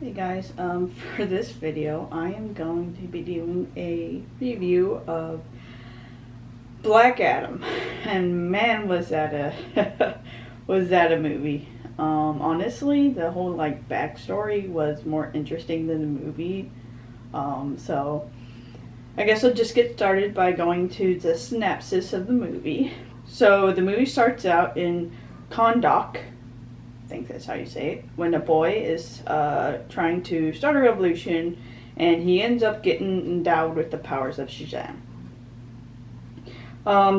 Hey guys, for this video I am going to be doing a review of Black Adam, and man was that a was that a movie. Honestly, the whole backstory was more interesting than the movie. So I guess I'll just get started by going to the synopsis of the movie. So the movie starts out in Kahndaq, I think that's how you say it, when a boy is trying to start a revolution and he ends up getting endowed with the powers of Shazam.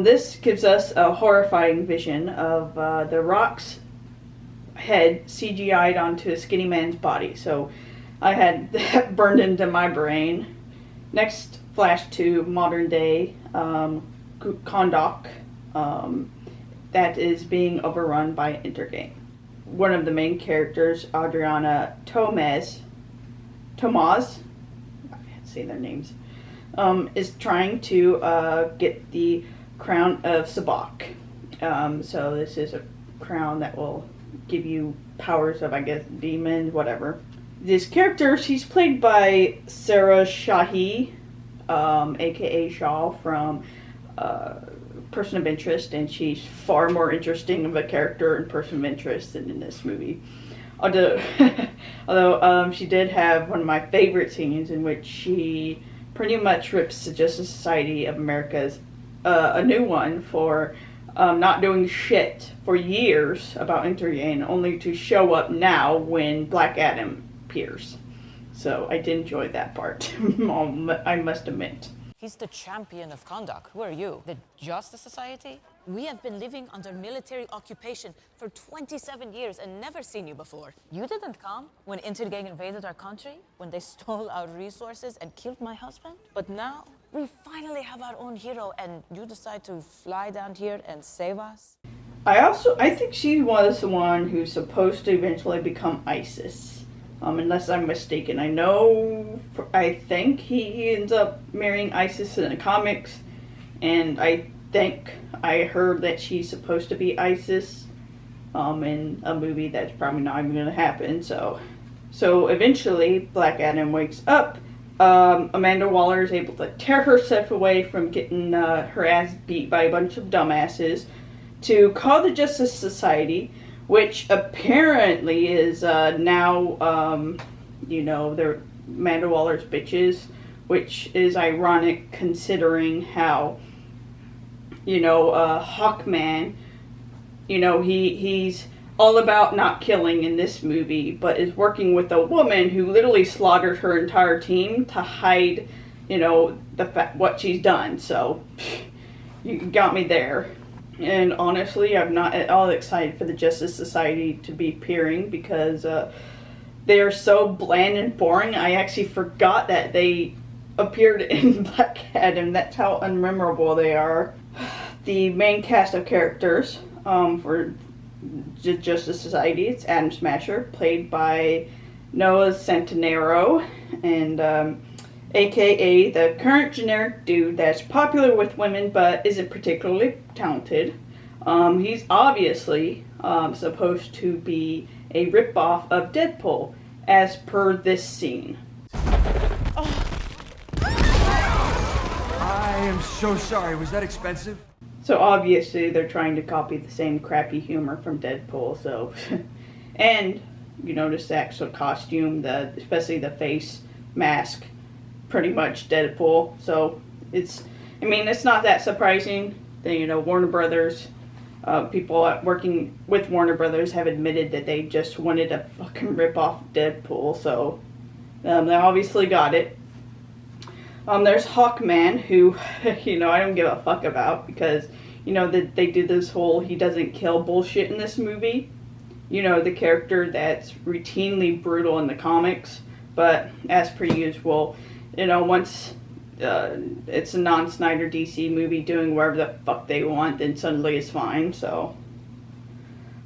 This gives us a horrifying vision of The Rock's head CGI'd onto a skinny man's body. So I had that burned into my brain. Next, flash to modern day Kahndaq that is being overrun by Intergang. One of the main characters, Adriana Tomaz, I can't say their names, is trying to get the crown of Sabak. So this is a crown that will give you powers of, I guess, demons, whatever. This character, she's played by Sarah Shahi, aka Shaw from Person of Interest, and she's far more interesting of a character in Person of Interest than in this movie. Although she did have one of my favorite scenes in which she pretty much rips the Justice Society of America's a new one for not doing shit for years about Intergang, only to show up now when Black Adam appears. So I did enjoy that part, I must admit. He's the champion of Kahndaq. Who are you? The Justice Society? We have been living under military occupation for 27 years and never seen you before. You didn't come when Intergang invaded our country, when they stole our resources and killed my husband. But now, we finally have our own hero, and you decide to fly down here and save us? I think she was the one who's supposed to eventually become ISIS. Unless I'm mistaken. I think he ends up marrying Isis in the comics, and I think I heard that she's supposed to be Isis in a movie that's probably not even going to happen. So eventually Black Adam wakes up. Amanda Waller is able to tear herself away from getting her ass beat by a bunch of dumbasses to call the Justice Society, which apparently is now, they're Amanda Waller's bitches, which is ironic considering how, Hawkman, he's all about not killing in this movie, but is working with a woman who literally slaughtered her entire team to hide, what she's done. So, you got me there. And honestly, I'm not at all excited for the Justice Society to be appearing because they are so bland and boring. I actually forgot that they appeared in Black Adam. That's how unmemorable they are. The main cast of characters for the Justice Society, it's Adam Smasher, played by Noah Centineo, and aka the current generic dude that's popular with women but isn't particularly talented. He's obviously supposed to be a ripoff of Deadpool, as per this scene. I am so sorry, was that expensive? So obviously they're trying to copy the same crappy humor from Deadpool, so and you notice the actual costume, especially the face mask, pretty much Deadpool. So it's not that surprising that, Warner Brothers, people working with Warner Brothers have admitted that they just wanted to fucking rip off Deadpool. So they obviously got it. There's Hawkman, who, I don't give a fuck about because, that they do this whole he doesn't kill bullshit in this movie. The character that's routinely brutal in the comics, but as per usual, once it's a non-Snyder DC movie doing whatever the fuck they want, then suddenly it's fine. So,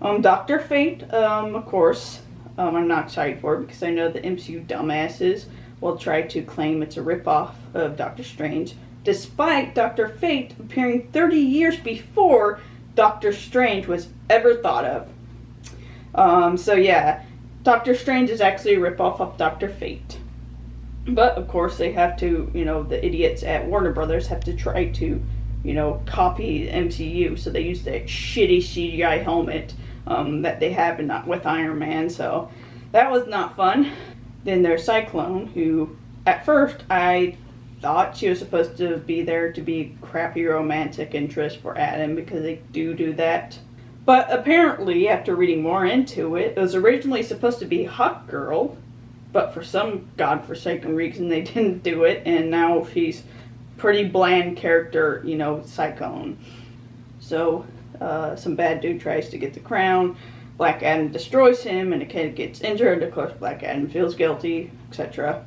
Dr. Fate, of course, I'm not excited for it because I know the MCU dumbasses will try to claim it's a ripoff of Doctor Strange, despite Dr. Fate appearing 30 years before Doctor Strange was ever thought of. So yeah, Doctor Strange is actually a ripoff of Dr. Fate. But, of course, they have to, the idiots at Warner Brothers have to try to, copy MCU. So they use that shitty CGI helmet that they have with Iron Man. So that was not fun. Then there's Cyclone, who, at first, I thought she was supposed to be there to be a crappy romantic interest for Adam, because they do that. But apparently, after reading more into it, it was originally supposed to be Hawk Girl, but for some godforsaken reason they didn't do it, and now she's pretty bland character, Cyclone. So, some bad dude tries to get the crown, Black Adam destroys him, and the kid gets injured. Of course, Black Adam feels guilty, etc.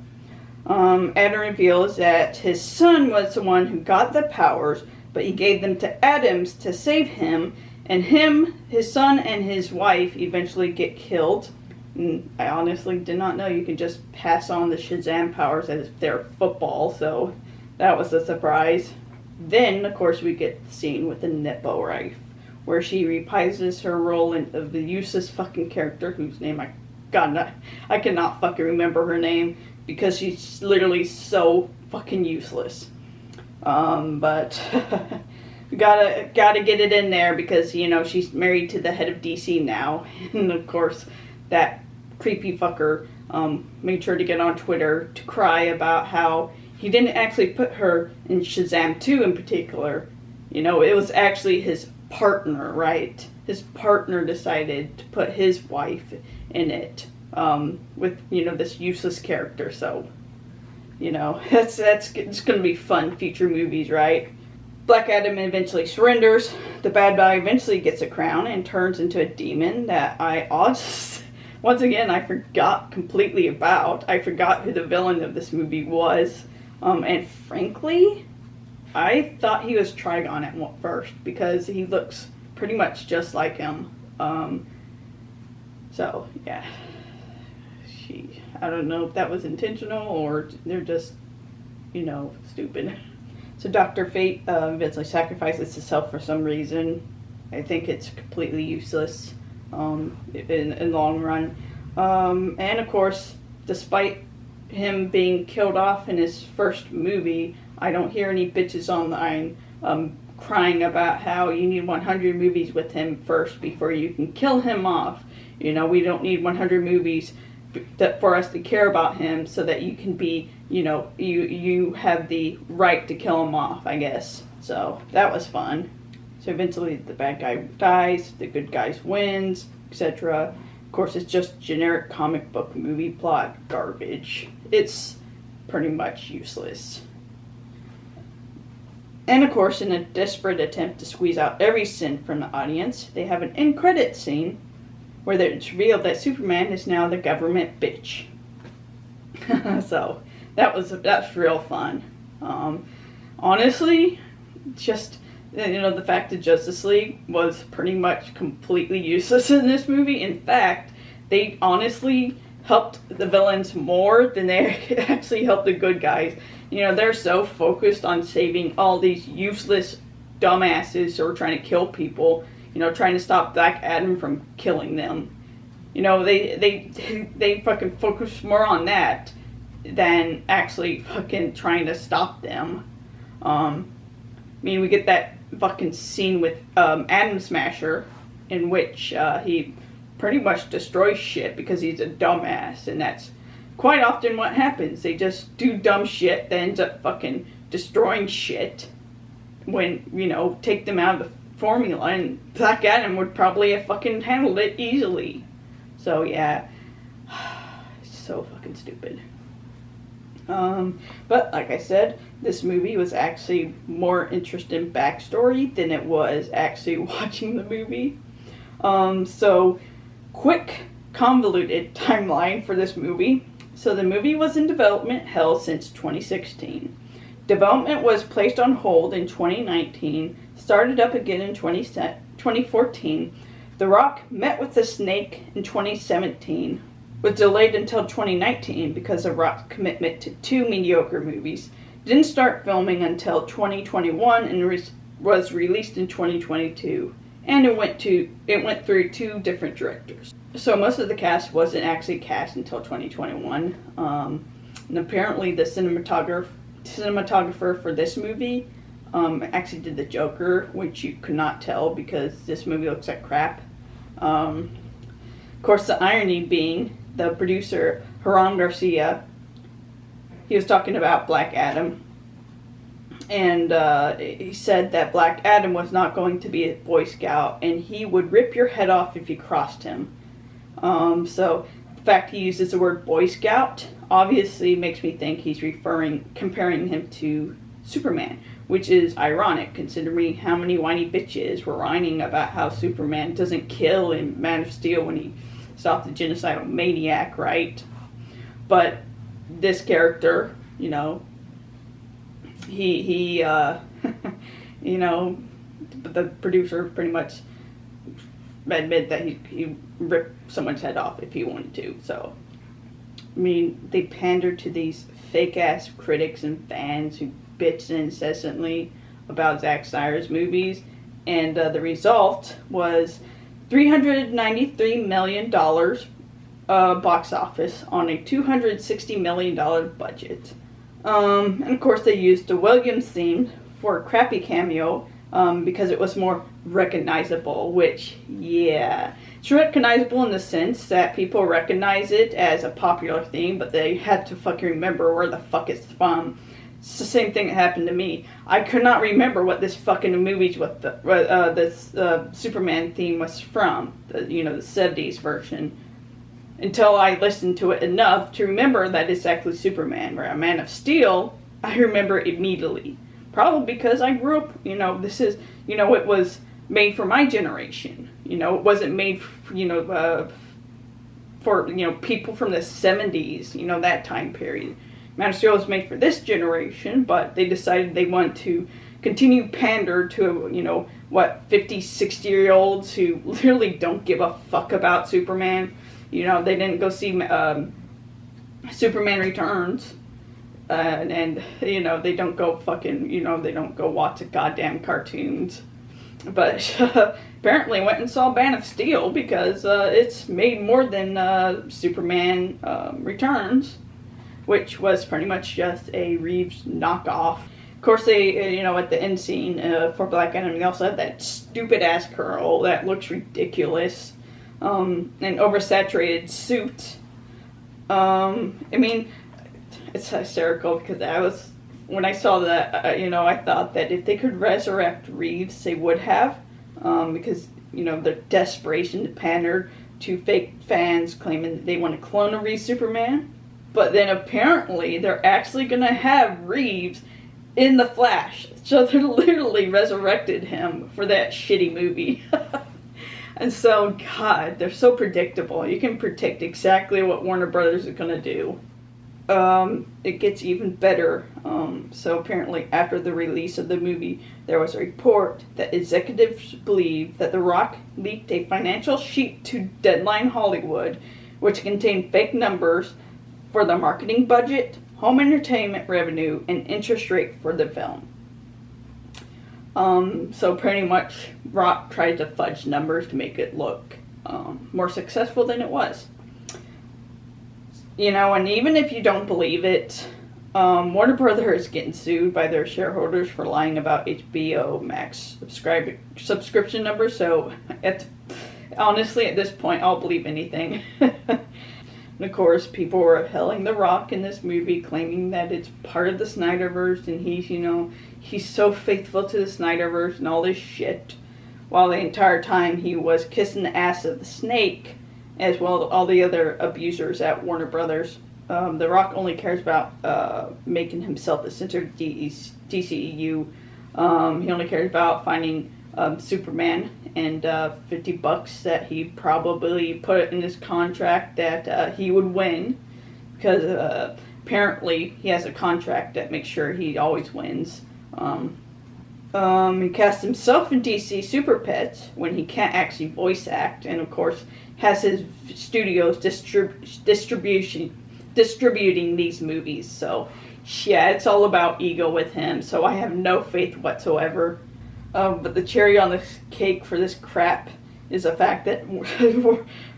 Adam reveals that his son was the one who got the powers, but he gave them to Adams to save him, and his son, and his wife eventually get killed. And I honestly did not know you can just pass on the Shazam powers as if they're football, so that was a surprise. Then, of course, we get the scene with the Nippo wife, where she reprises her role of the useless fucking character, whose name I cannot fucking remember her name, because she's literally so fucking useless. But gotta get it in there, because, she's married to the head of DC now, and of course, that creepy fucker made sure to get on Twitter to cry about how he didn't actually put her in Shazam 2 in particular. It was actually his partner, right? His partner decided to put his wife in it with, this useless character. So, it's going to be fun future movies, right? Black Adam eventually surrenders. The bad guy eventually gets a crown and turns into a demon that once again, I forgot completely about. I forgot who the villain of this movie was. And frankly, I thought he was Trigon at first, because he looks pretty much just like him. So, yeah. I don't know if that was intentional or they're just, stupid. So Dr. Fate eventually sacrifices himself for some reason. I think it's completely useless in the long run. And of course, despite him being killed off in his first movie, I don't hear any bitches online crying about how you need 100 movies with him first before you can kill him off. We don't need 100 movies for us to care about him, so that you can be, you have the right to kill him off, I guess. So that was fun. So eventually the bad guy dies, the good guy wins, etc. Of course, it's just generic comic book movie plot garbage. It's pretty much useless. And of course, in a desperate attempt to squeeze out every sin from the audience, they have an end credit scene where it's revealed that Superman is now the government bitch. So that's real fun. Honestly, just the fact that Justice League was pretty much completely useless in this movie. In fact, they honestly helped the villains more than they actually helped the good guys. They're so focused on saving all these useless dumbasses who are trying to kill people, trying to stop Black Adam from killing them. They fucking focus more on that than actually fucking trying to stop them. We get that fucking scene with Atom Smasher, in which he pretty much destroys shit because he's a dumbass, and that's quite often what happens. They just do dumb shit that ends up fucking destroying shit when, take them out of the formula, and Black Adam would probably have fucking handled it easily. So, yeah. It's so fucking stupid. But, like I said, this movie was actually more interesting backstory than it was actually watching the movie. So, quick, convoluted timeline for this movie. So, the movie was in development hell since 2016. Development was placed on hold in 2019, started up again in 2014. The Rock met with the Snake in 2017, was delayed until 2019 because of Rock's commitment to 2 mediocre movies. Didn't start filming until 2021 and was released in 2022. And it went through 2 different directors. So most of the cast wasn't actually cast until 2021. And apparently the cinematographer for this movie actually did the Joker, which you could not tell because this movie looks like crap. Of course, the irony being the producer, Hiram Garcia, he was talking about Black Adam. And he said that Black Adam was not going to be a Boy Scout and he would rip your head off if you crossed him. So the fact he uses the word Boy Scout obviously makes me think he's comparing him to Superman, which is ironic considering how many whiny bitches were whining about how Superman doesn't kill in Man of Steel when he stopped the genocidal maniac, right? But this character, you know, he you know, the producer pretty much admit that he ripped someone's head off if he wanted to. So, I mean, they pandered to these fake-ass critics and fans who bitched incessantly about Zack Snyder's movies, and the result was $393 million box office on a $260 million budget. And of course they used the Williams theme for a crappy cameo because it was more recognizable, which, yeah, it's recognizable in the sense that people recognize it as a popular theme, but they had to fucking remember where the fuck it's from. It's the same thing that happened to me. I could not remember what this fucking movie with this Superman theme was from, the 70s version, until I listened to it enough to remember that it's actually Superman. Where a Man of Steel, I remember immediately. Probably because I grew up, this is, it was made for my generation. It wasn't made, for, people from the 70s, that time period. Man of Steel was made for this generation, but they decided they wanted to continue pander to, 50, 60-year-olds who literally don't give a fuck about Superman. They didn't go see Superman Returns. And they don't go fucking, they don't go watch the goddamn cartoons. But apparently went and saw Man of Steel because it's made more than Superman Returns, which was pretty much just a Reeves knockoff. Of course, they, at the end scene for Black Adam, they also have that stupid-ass curl that looks ridiculous. An oversaturated suit. I mean, it's hysterical because when I saw that, I thought that if they could resurrect Reeves, they would have, because, their desperation to pander to fake fans claiming that they want to clone a Reeves Superman. But then apparently they're actually going to have Reeves in the Flash. So they literally resurrected him for that shitty movie. And so, God, they're so predictable. You can predict exactly what Warner Brothers is going to do. It gets even better. So apparently after the release of the movie, there was a report that executives believe that The Rock leaked a financial sheet to Deadline Hollywood, which contained fake numbers for the marketing budget, home entertainment revenue, and interest rate for the film. So pretty much Rock tried to fudge numbers to make it look more successful than it was. And even if you don't believe it, Warner Brothers is getting sued by their shareholders for lying about HBO Max subscription numbers. So, honestly, at this point, I'll believe anything. And of course, people were hailing The Rock in this movie, claiming that it's part of the Snyderverse, and he's so faithful to the Snyderverse and all this shit. While the entire time he was kissing the ass of the Snake, as well as all the other abusers at Warner Brothers. The Rock only cares about making himself the center of DCEU. He only cares about finding Superman and $50 that he probably put in his contract that he would win, because apparently he has a contract that makes sure he always wins. He cast himself in DC Super Pets when he can't actually voice act, and of course has his studios distributing these movies. So yeah, it's all about ego with him, so I have no faith whatsoever. But the cherry on the cake for this crap is the fact that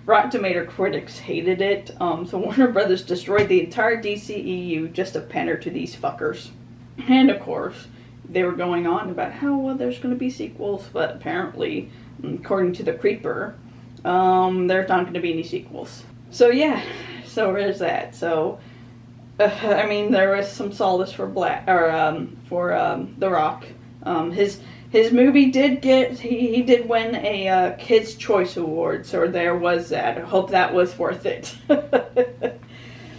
Rotten Tomato critics hated it. So Warner Brothers destroyed the entire DCEU just to pander to these fuckers. And of course, they were going on about how, well, there's going to be sequels, but apparently, according to the Creeper, there's not going to be any sequels. So yeah, so there's that. So, I mean, there was some solace for The Rock. His movie did get, he did win a Kids' Choice Award, so there was that. I hope that was worth it.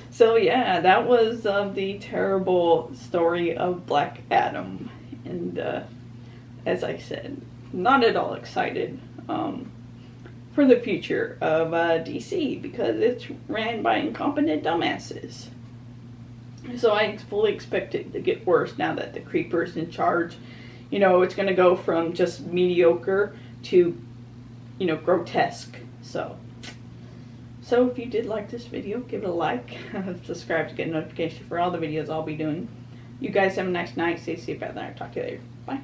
So yeah, that was the terrible story of Black Adam. And as I said, not at all excited for the future of DC, because it's ran by incompetent dumbasses. So I fully expect it to get worse now that the Creeper's in charge. You know, it's going to go from just mediocre to, you know, grotesque. So if you did like this video, give it a like, subscribe to get notifications for all the videos I'll be doing. You guys have a nice night. Stay safe out there. Talk to you later. Bye.